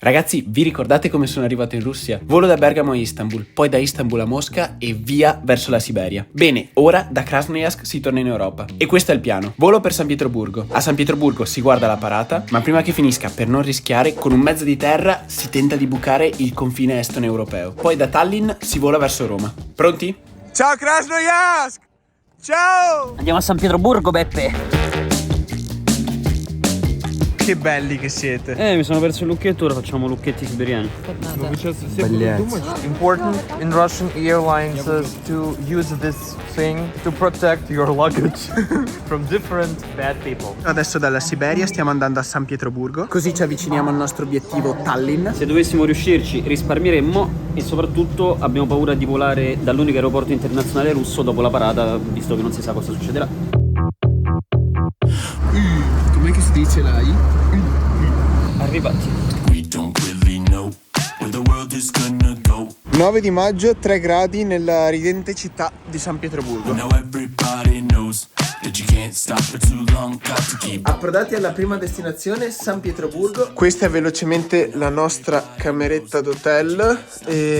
Ragazzi, vi ricordate come sono arrivato in Russia? Volo da Bergamo a Istanbul, poi da Istanbul a Mosca e via verso la Siberia. Bene, ora da Krasnojarsk si torna in Europa. E questo è il piano. Volo per San Pietroburgo. A San Pietroburgo si guarda la parata, ma prima che finisca, per non rischiare, con un mezzo di terra si tenta di bucare il confine estone europeo. Poi da Tallinn si vola verso Roma. Pronti? Ciao Krasnojarsk! Ciao! Andiamo a San Pietroburgo, Beppe. Che belli che siete. Mi sono perso il lucchetto, ora facciamo lucchetti siberiani. Important in Russian airlines to use this thing to protect your luggage from different bad people. Adesso dalla Siberia stiamo andando a San Pietroburgo, così ci avviciniamo al nostro obiettivo Tallinn. Se dovessimo riuscirci risparmieremmo e soprattutto abbiamo paura di volare dall'unico aeroporto internazionale russo dopo la parata, visto che non si sa cosa succederà. Com'è che si dice la I? Arrivati. 9 di maggio, 3 gradi nella ridente città di San Pietroburgo. Approdati alla prima destinazione, San Pietroburgo. Questa è velocemente la nostra cameretta d'hotel.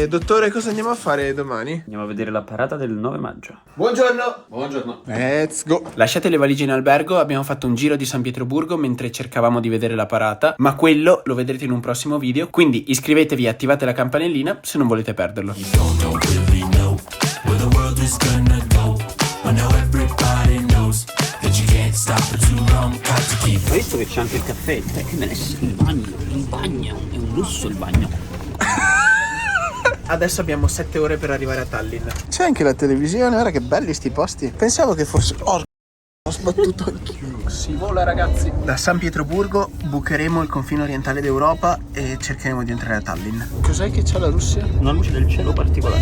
Dottore, cosa andiamo a fare domani? Andiamo a vedere la parata del 9 maggio. Buongiorno! Buongiorno. Let's go! Lasciate le valigie in albergo, abbiamo fatto un giro di San Pietroburgo mentre cercavamo di vedere la parata, ma quello lo vedrete in un prossimo video, quindi iscrivetevi e attivate la campanellina se non volete perderlo. Hai visto che c'è anche il caffè? Che benessere, il bagno, è un lusso il bagno. Adesso abbiamo 7 ore per arrivare a Tallinn. C'è anche la televisione, guarda che belli sti posti. Pensavo che fosse... Oh, ho sbattuto anch'io. Si vola, ragazzi. Da San Pietroburgo bucheremo il confine orientale d'Europa e cercheremo di entrare a Tallinn. Cos'è che c'ha la Russia? Una luce del cielo particolare.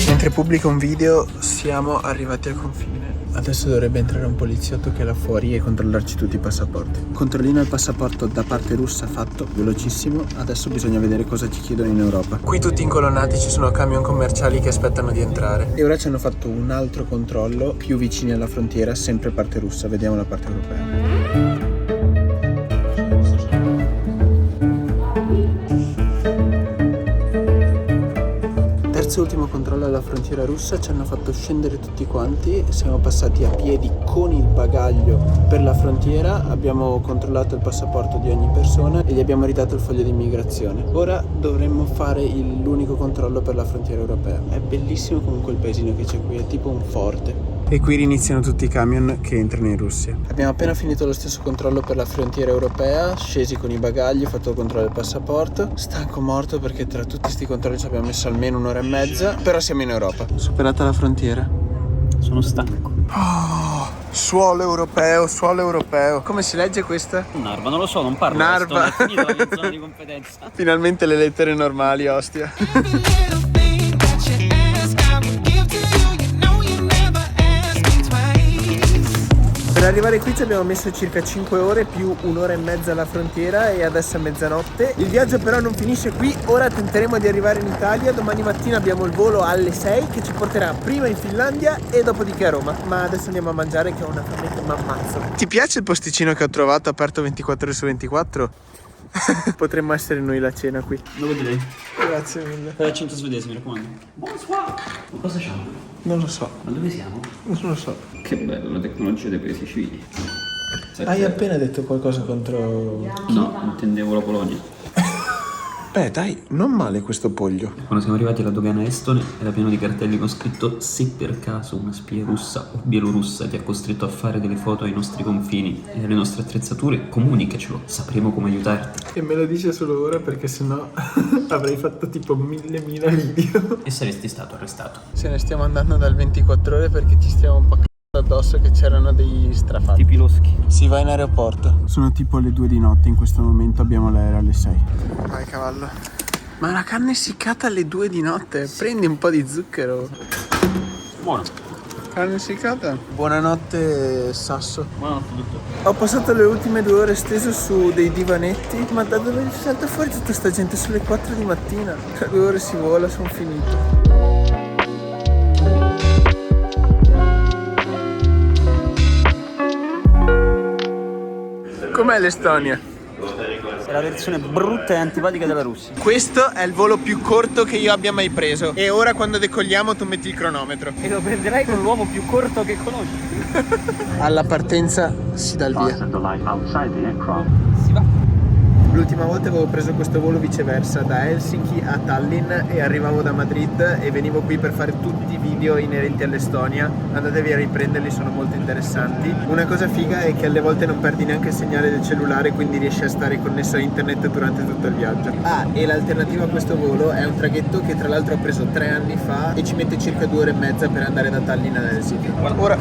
Mentre pubblico un video siamo arrivati al confine. Adesso dovrebbe entrare un poliziotto che è là fuori e controllarci tutti i passaporti. Controllino il passaporto da parte russa fatto, velocissimo. Adesso bisogna vedere cosa ci chiedono in Europa. Qui tutti incolonnati, ci sono camion commerciali che aspettano di entrare. E ora ci hanno fatto un altro controllo più vicini alla frontiera, sempre parte russa. Vediamo la parte europea. Ultimo controllo alla frontiera russa, ci hanno fatto scendere tutti quanti, siamo passati a piedi con il bagaglio per la frontiera, abbiamo controllato il passaporto di ogni persona e gli abbiamo ridato il foglio di immigrazione. Ora dovremmo fare l'unico controllo per la frontiera europea. È bellissimo comunque il paesino che c'è qui, è tipo un forte. E qui iniziano tutti i camion che entrano in Russia. Abbiamo appena finito lo stesso controllo per la frontiera europea, scesi con i bagagli, fatto il controllo del passaporto. Stanco morto perché tra tutti questi controlli ci abbiamo messo almeno un'ora e mezza, però siamo in Europa. Superata la frontiera. Sono stanco. Oh, suolo europeo. Come si legge questa? Narva, non lo so, non parlo. Narva. È finito la mia zona di competenza. Finalmente le lettere normali, ostia. Per arrivare qui ci abbiamo messo circa 5 ore più un'ora e mezza alla frontiera e adesso è mezzanotte. Il viaggio però non finisce qui, ora tenteremo di arrivare in Italia. Domani mattina abbiamo il volo alle 6 che ci porterà prima in Finlandia e dopodiché a Roma. Ma adesso andiamo a mangiare che ho una fame che mi ammazzo. Ti piace il posticino che ho trovato aperto 24 ore su 24? Potremmo essere noi la cena qui. Dove direi? Grazie mille. Per l'accento svedese, mi raccomando. Bonsoir. Ma cosa c'hanno? Non lo so. Ma dove siamo? Non lo so. Che bello, la tecnologia dei paesi civili. Hai appena detto qualcosa contro... No, intendevo la Polonia. Beh dai, non male questo poglio. Quando siamo arrivati alla dogana estone era pieno di cartelli con scritto: se per caso una spia russa o bielorussa ti ha costretto a fare delle foto ai nostri confini e alle nostre attrezzature, comunicacelo, sapremo come aiutarti. E me lo dice solo ora perché sennò avrei fatto tipo 1000 video. E saresti stato arrestato. Se ne stiamo andando dal 24 ore perché ci stiamo un po' addosso che c'erano dei strafatti. Tipi loschi. Si va in aeroporto. Sono tipo le 2 di notte in questo momento, abbiamo l'aereo alle 6. Vai cavallo. Ma la carne essiccata alle 2 di notte? Prendi un po' di zucchero. Buono. Carne essiccata. Buonanotte Sasso. Buonanotte dottore. Ho passato le ultime 2 ore steso su dei divanetti. Ma da dove salta fuori tutta sta gente? Sulle 4 di mattina. Tra 2 ore si vola, sono finito. Com'è l'Estonia? È la versione brutta e antipatica della Russia. Questo è il volo più corto che io abbia mai preso. E ora quando decolliamo tu metti il cronometro. E lo prenderai con l'uomo più corto che conosci. Alla partenza si dà il via. Si va. L'ultima volta avevo preso questo volo viceversa, da Helsinki a Tallinn, e arrivavo da Madrid e venivo qui per fare tutti i video inerenti all'Estonia. Andatevi a riprenderli, sono molto interessanti. Una cosa figa è che alle volte non perdi neanche il segnale del cellulare, quindi riesci a stare connesso a internet durante tutto il viaggio. Ah, e l'alternativa a questo volo è un traghetto che tra l'altro ho preso 3 anni fa e ci mette circa 2 ore e mezza per andare da Tallinn ad Helsinki. Ora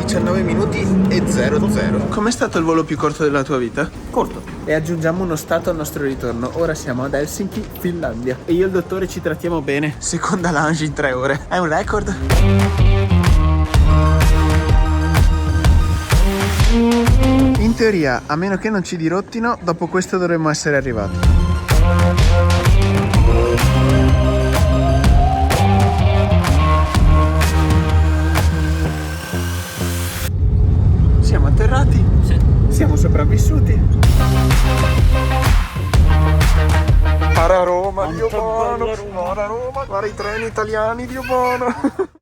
19 minuti e 00. Com'è stato il volo più corto della tua vita? Corto. E aggiungiamo uno stato al nostro ritorno. Ora siamo ad Helsinki, Finlandia. E io e il dottore ci trattiamo bene. Seconda lounge in 3 ore. È un record. In teoria, a meno che non ci dirottino, dopo questo dovremmo essere arrivati. Siamo atterrati. Sì. Siamo sopravvissuti. Para Roma, Dio buono. Para Roma, guarda i treni italiani, Dio buono.